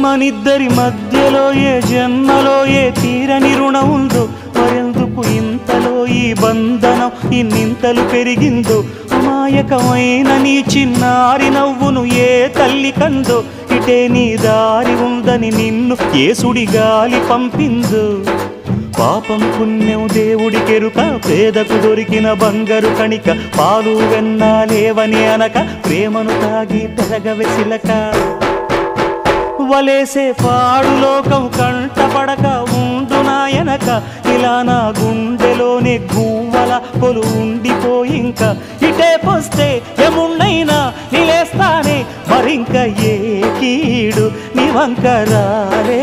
మనిద్దరి మధ్యలో ఏ జన్మలో ఏ తీరని రుణం ఉందో, మరెందుకు ఇంతలో ఈ బంధనం ఇన్నింతలు పెరిగిందో, అమాయకమైన నీ చిన్నారి నవ్వును ఏ తల్లి కందో, ఇటే నీ దారి ఉందని నిన్ను ఏ సుడి గాలి పంపిందో. పాపం పుణ్యం దేవుడికెరుక, పేదకు దొరికిన బంగారు కణిక, పాలు వెన్నాలేవని అనక ప్రేమను తాగి తెరగవెసిలక. వలేసే పాడు లోకం కంటపడక ఉండు నాయనక, ఇలా నా గుండెలోనే గువ్వల కొలు ఉండిపోయింక. ఇటే పోస్తే ఎమున్నైనా నిలేస్తానే, మరింక ఏ కీడు నీ వంక రాలే.